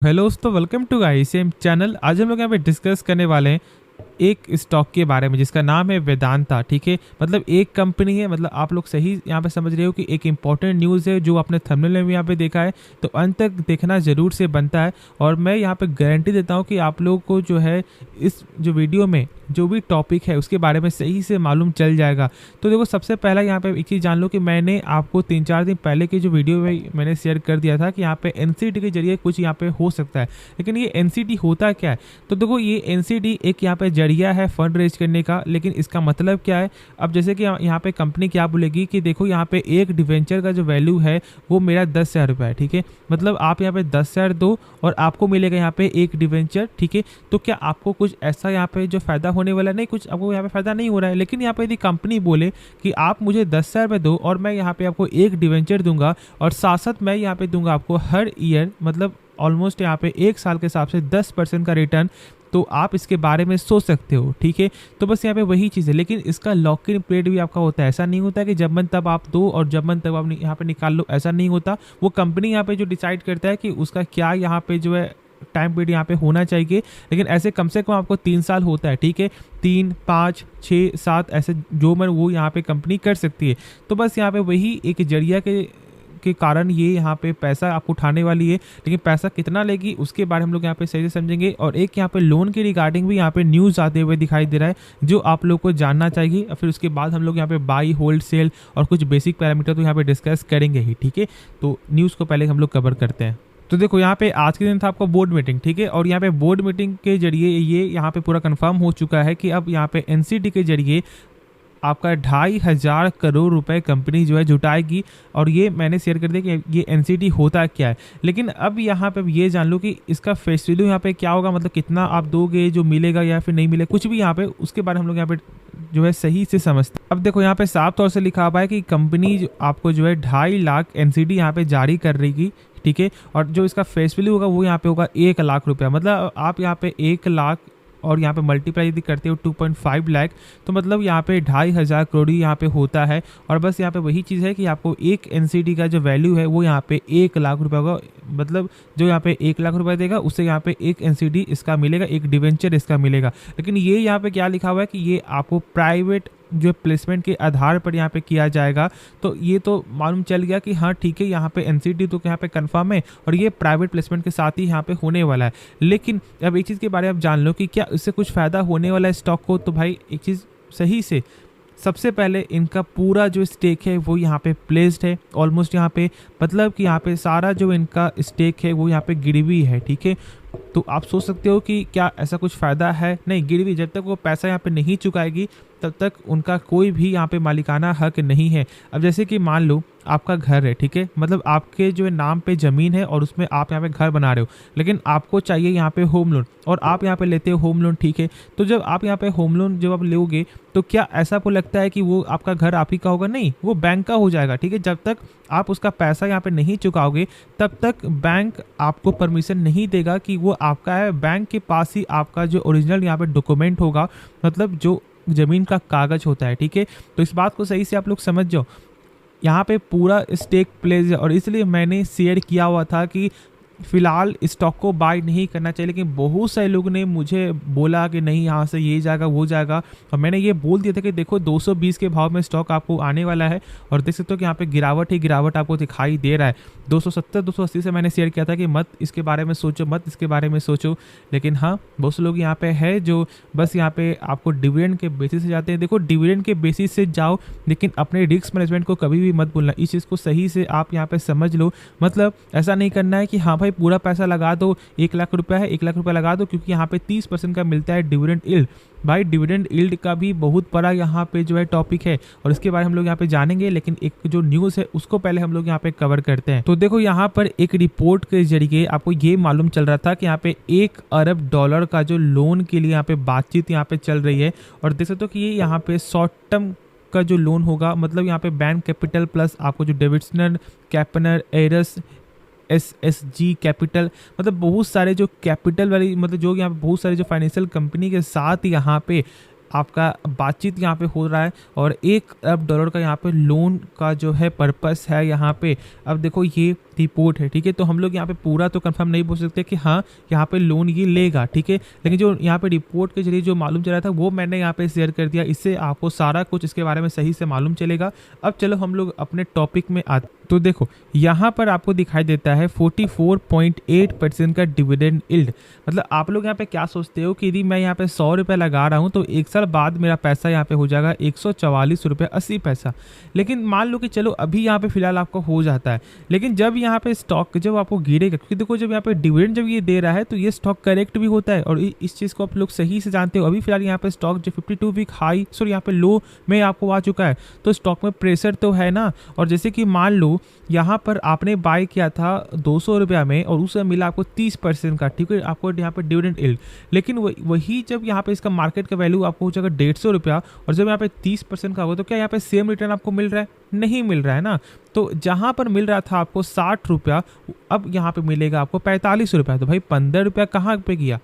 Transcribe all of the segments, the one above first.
Hello दोस्तों, welcome to ICM channel. आज हम लोग यहाँ पे डिस्कस करने वाले हैं एक स्टॉक के बारे में जिसका नाम है वेदांता। ठीक है, मतलब एक कंपनी है। मतलब आप लोग सही यहाँ पे समझ रहे हो कि एक इंपॉर्टेंट न्यूज़ है जो आपने थंबनेल में भी यहाँ पे देखा है, तो अंत तक देखना ज़रूर से बनता है। और मैं यहाँ पे गारंटी देता हूँ कि आप लोगों को जो है इस जो वीडियो में जो भी टॉपिक है उसके बारे में सही से मालूम चल जाएगा। तो देखो, सबसे पहला यहाँ पे एक चीज़ जान लो कि मैंने आपको 3-4 दिन पहले की जो वीडियो में मैंने शेयर कर दिया था कि यहाँ पे एनसीडी के जरिए कुछ यहाँ पे हो सकता है। लेकिन ये एनसीडी होता क्या है? तो देखो, ये एनसीडी एक यहाँ पे जरिया है फंड रेज करने का। लेकिन इसका मतलब क्या है? अब जैसे कि यहाँ पे कंपनी क्या बोलेगी कि देखो, यहाँ पे एक डिवेंचर का जो वैल्यू है वो मेरा 10,000 रुपये है। ठीक है, मतलब आप यहाँ पे 10,000 दो और आपको मिलेगा यहाँ पे एक डिवेंचर। ठीक है, तो क्या आपको कुछ ऐसा यहाँ पे जो फायदा होने वाला नहीं, कुछ आपको यहाँ पे फायदा नहीं हो रहा है। लेकिन यहाँ पे यदि कंपनी बोले कि आप मुझे 10,000 रुपये दो और मैं यहाँ पे आपको एक डिवेंचर दूंगा और साथ साथ मैं यहाँ पे दूंगा आपको हर ईयर, मतलब ऑलमोस्ट यहाँ पे एक साल के हिसाब से 10% का रिटर्न, तो आप इसके बारे में सोच सकते हो। ठीक है, तो बस यहाँ पे वही चीज़ है। लेकिन इसका लॉक इन पीरियड भी आपका होता है। ऐसा नहीं होता कि जब मन तब आप दो और जब मन तब आप यहाँ पे निकाल लो, ऐसा नहीं होता। वो कंपनी यहाँ पे जो डिसाइड करता है कि उसका क्या यहाँ पे जो है टाइम पीरियड यहाँ पे होना चाहिए। लेकिन ऐसे कम से कम आपको 3 साल होता है। ठीक है, 3, 5, 6, 7 ऐसे जो मन वो यहाँ पे कंपनी कर सकती है। तो बस यहाँ पे वही एक जरिया के कारण ये यहाँ पे पैसा आप उठाने वाली है। लेकिन पैसा कितना लेगी उसके बारे में हम लोग यहाँ पे सही से समझेंगे। और एक यहाँ पे लोन के रिगार्डिंग भी यहाँ पे न्यूज़ आते हुए दिखाई दे रहा है जो आप लोग को जानना चाहिए। और फिर उसके बाद हम लोग यहाँ पे बाई, होल्ड, सेल और कुछ बेसिक पैरामीटर तो यहाँ पे डिस्कस करेंगे ही। ठीक है, तो न्यूज़ को पहले हम लोग कवर करते हैं। तो देखो, यहाँ पे आज के दिन था आपका बोर्ड मीटिंग। ठीक है, और यहाँ पे बोर्ड मीटिंग के जरिए ये यहाँ पे पूरा कंफर्म हो चुका है कि अब यहाँ पे एनसीडी के जरिए आपका 2,500 करोड़ रुपए कंपनी जो है जुटाएगी। और ये मैंने शेयर कर दिया कि ये एनसीडी होता क्या है। लेकिन अब यहाँ पे ये जान लो कि इसका फेस वैल्यू यहाँ पे क्या होगा, मतलब कितना आप दोगे, जो मिलेगा या फिर नहीं मिलेगा, कुछ भी यहाँ पे उसके बारे में हम लोग यहाँ पे जो है सही से समझते हैं। अब देखो, यहाँ पे साफ तौर से लिखा हुआ है कि कंपनी आपको जो है 2.5 लाख एनसीडी यहाँ पे जारी कर रही। ठीक है, और जो इसका फेस वैल्यू होगा वो यहाँ पे होगा 1 लाख रुपया। मतलब आप यहाँ पे 1 लाख और यहाँ पे मल्टीप्लाई यदि करते हो 2.5 लाख, तो मतलब यहाँ पे 2,500 करोड़ यहाँ पे होता है। और बस यहाँ पे वही चीज़ है कि आपको एक एनसीडी का जो वैल्यू है वो यहाँ पे 1 लाख रुपये होगा। मतलब जो यहाँ पे 1 लाख रुपए देगा उससे यहाँ पे एक एनसीडी इसका मिलेगा, एक डिवेंचर इसका मिलेगा। लेकिन ये यहाँ पे क्या लिखा हुआ है कि ये आपको प्राइवेट जो प्लेसमेंट के आधार पर यहाँ पे किया जाएगा। तो ये तो मालूम चल गया कि हाँ ठीक है, यहाँ पे एनसीडी तो यहाँ पे कंफर्म है और ये प्राइवेट प्लेसमेंट के साथ ही यहाँ पे होने वाला है। लेकिन अब एक चीज़ के बारे में आप जान लो कि क्या इससे कुछ फ़ायदा होने वाला है स्टॉक को। तो भाई एक चीज़ सही से, सबसे पहले इनका पूरा जो स्टेक है वो यहाँ पे प्लेस्ड है ऑलमोस्ट यहाँ पे, मतलब कि यहाँ पे सारा जो इनका स्टेक है वो यहाँ पे गिरवी है। ठीक है, तो आप सोच सकते हो कि क्या ऐसा कुछ फ़ायदा है? नहीं, गिरवी जब तक वो पैसा यहाँ पे नहीं चुकाएगी तब तक उनका कोई भी यहाँ पे मालिकाना हक नहीं है। अब जैसे कि मान लो आपका घर है। ठीक है, मतलब आपके जो है नाम पे ज़मीन है और उसमें आप यहाँ पे घर बना रहे हो, लेकिन आपको चाहिए यहाँ पे होम लोन और आप यहाँ पे लेते हो होम लोन। ठीक है, तो जब आप यहाँ पे होम लोन जब आप लोगे तो क्या ऐसा आपको लगता है कि वो आपका घर आप ही का होगा? नहीं, वो बैंक का हो जाएगा। ठीक है, जब तक आप उसका पैसा यहाँ पे नहीं चुकाओगे तब तक बैंक आपको परमिशन नहीं देगा कि वो आपका है। बैंक के पास ही आपका जो ओरिजिनल यहाँ पे डॉक्यूमेंट होगा, मतलब जो ज़मीन का कागज़ होता है। ठीक है, तो इस बात को सही से आप लोग समझ जाओ। यहाँ पे पूरा स्टेक प्लेस है और इसलिए मैंने शेयर किया हुआ था कि फ़िलहाल स्टॉक को बाय नहीं करना चाहिए। लेकिन बहुत सारे लोगों ने मुझे बोला कि नहीं, यहाँ से ये जाएगा वो जाएगा, और मैंने ये बोल दिया था कि देखो 220 के भाव में स्टॉक आपको आने वाला है। और देख सकते हो कि यहाँ पे गिरावट ही गिरावट आपको दिखाई दे रहा है। 270 280 से मैंने शेयर किया था कि मत इसके बारे में सोचो, मत इसके बारे में सोचो। लेकिन हाँ, बहुत से लोग यहाँ पे है जो बस यहाँ पे आपको डिविडेंड के बेसिस से जाते हैं। देखो, डिविडेंड के बेसिस से जाओ, लेकिन अपने रिस्क मैनेजमेंट को कभी भी मत भूलना। इस चीज़ को सही से आप यहाँ पे समझ लो। मतलब ऐसा नहीं करना है कि हाँ भाई पूरा पैसा लगा दो, 1 लाख रुपया है 1 लाख रुपया लगा दो, क्योंकि यहाँ पे 30% का मिलता है डिविडेंड यील्ड। भाई डिविडेंड यील्ड का भी बहुत बड़ा यहाँ पे जो है टॉपिक है और इसके बारे में हम लोग यहाँ पे जानेंगे। लेकिन एक जो न्यूज़ है उसको पहले हम लोग यहाँ पे कवर करते हैं। तो देखो, यहाँ पर एक रिपोर्ट के जरिए आपको ये मालूम चल रहा था कि यहाँ पे $1 अरब का जो लोन के लिए यहाँ पे बातचीत यहाँ पे चल रही है। और देख सकते हो कि ये यहाँ पे शॉर्ट टर्म का जो लोन होगा, मतलब यहाँ पे बैंक कैपिटल प्लस आपको जो डेविडसन, कैपनर, एरस, SSG कैपिटल, मतलब बहुत सारे जो कैपिटल वाली, मतलब जो यहाँ पे बहुत सारे जो फाइनेंशियल कंपनी के साथ यहाँ पे आपका बातचीत यहाँ पे हो रहा है और $1 अरब का यहाँ पे लोन का जो है पर्पस है यहाँ पे। अब देखो ये रिपोर्ट है, ठीक है, तो हम लोग यहाँ पे पूरा तो कंफर्म नहीं बोल सकते कि हाँ यहाँ पे लोन ये लेगा, ठीक है, लेकिन जो यहाँ पे रिपोर्ट के जरिए जो मालूम चला था वो मैंने यहाँ पे शेयर कर दिया। इससे आपको सारा कुछ इसके बारे में सही से मालूम चलेगा। अब चलो हम लोग अपने टॉपिक में आते। तो देखो यहाँ पर आपको दिखाई देता है 44.8% का डिविडेंड यील्ड। मतलब आप लोग यहाँ पे क्या सोचते हो कि यदि मैं यहाँ पे 100 रुपये लगा रहा हूँ तो 1 साल बाद मेरा पैसा यहाँ पे हो जाएगा 144 रुपये 80 पैसा। लेकिन मान लो कि चलो अभी यहाँ पे फिलहाल आपको हो जाता है, लेकिन जब यहाँ पे स्टॉक जब आपको गिरेगा, क्योंकि देखो जब यहाँ पे डिविडेंड जब ये दे रहा है तो ये स्टॉक करेक्ट भी होता है और इस चीज़ को आप लोग सही से जानते हो। अभी फिलहाल यहाँ पे स्टॉक जो 52 वीक हाई यहाँ पे लो में आपको आ चुका है, तो स्टॉक में प्रेशर तो है ना। और जैसे कि मान लो यहाँ पर आपने बाय किया था 200 रुपया में और उससे मिला आपको 30% का, ठीक है, आपको यहाँ पे डिविडेंड यील्ड। लेकिन वही जब यहाँ पे इसका मार्केट का वैल्यू आपको हो जाएगा 150 रुपया और जब यहाँ पे 30% का होगा तो क्या यहाँ पे सेम रिटर्न आपको मिल रहा है? नहीं मिल रहा है ना। तो जहाँ पर मिल रहा था आपको 60 रुपया, अब यहाँ पे मिलेगा आपको 45 रुपया। तो भाई 15 रुपया कहाँ पे गया?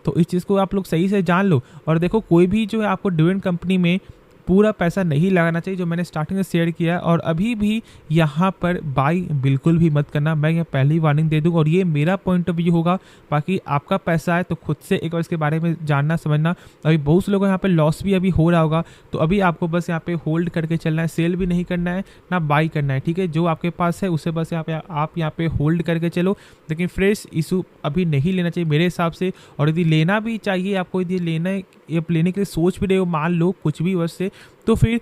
तो इस चीज़ को आप लोग सही से जान लो। और देखो कोई भी जो है आपको डिविडेंड कंपनी में पूरा पैसा नहीं लगाना चाहिए, जो मैंने स्टार्टिंग में शेयर किया है। और अभी भी यहाँ पर बाई बिल्कुल भी मत करना, मैं यहाँ पहली वार्निंग दे दूँ और ये मेरा पॉइंट ऑफ व्यू होगा। बाकी आपका पैसा है तो खुद से एक बार इसके बारे में जानना समझना। अभी बहुत से लोगों को यहाँ पे लॉस भी अभी हो रहा होगा, तो अभी आपको बस यहाँ पे होल्ड करके चलना है, सेल भी नहीं करना है ना बाई करना है, ठीक है। जो आपके पास है उसे बस आप यहाँ पे होल्ड करके चलो, लेकिन फ्रेश इशू अभी नहीं लेना चाहिए मेरे हिसाब से। और यदि लेना भी चाहिए आपको, यदि लेने के लिए सोच भी रहे हो, मान लो कुछ भी वर्ष से, तो फिर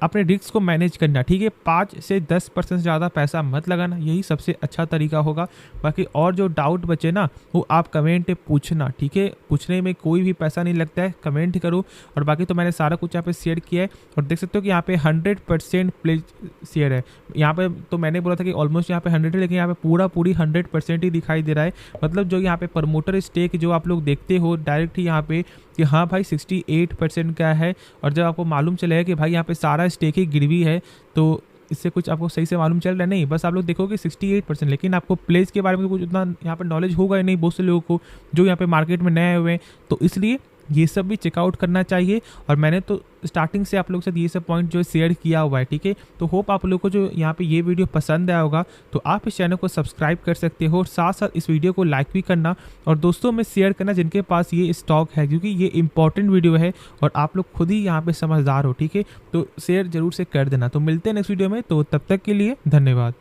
अपने रिस्क को मैनेज करना, ठीक है। 5 से 10% से ज़्यादा पैसा मत लगाना, यही सबसे अच्छा तरीका होगा। बाकी और जो डाउट बचे ना वो आप कमेंट पे पूछना, ठीक है। पूछने में कोई भी पैसा नहीं लगता है, कमेंट करो। और बाकी तो मैंने सारा कुछ यहाँ पे शेयर किया है और देख सकते हो कि यहाँ पे 100% प्लेज शेयर है। यहाँ पे तो मैंने बोला था कि ऑलमोस्ट यहाँ पे 100 है, लेकिन यहाँ पे पूरी 100% ही दिखाई दे रहा है। मतलब जो यहाँ पे प्रमोटर स्टेक जो आप लोग देखते हो डायरेक्ट ही यहाँ पे कि हाँ भाई 68% का है, और जब आपको मालूम चलेगा कि भाई यहाँ पे सारा स्टेक ही गिरवी है, तो इससे कुछ आपको सही से मालूम चल रहा है नहीं। बस आप लोग देखोगे 68%, लेकिन आपको प्लेस के बारे में कुछ उतना यहाँ पे नॉलेज होगा ही नहीं बहुत से लोगों को जो यहाँ पे मार्केट में नए हुए हैं। तो इसलिए ये सब भी चेकआउट करना चाहिए। और मैंने तो स्टार्टिंग से आप लोगों के साथ ये सब पॉइंट जो शेयर किया हुआ है, ठीक है। तो होप आप लोगों को जो यहाँ पे ये वीडियो पसंद आया होगा, तो आप इस चैनल को सब्सक्राइब कर सकते हो और साथ साथ इस वीडियो को लाइक भी करना और दोस्तों में शेयर करना जिनके पास ये स्टॉक है, क्योंकि ये इंपॉर्टेंट वीडियो है और आप लोग खुद ही यहाँ पे समझदार हो, ठीक है। तो शेयर जरूर से कर देना। तो मिलते हैं नेक्स्ट वीडियो में, तो तब तक के लिए धन्यवाद।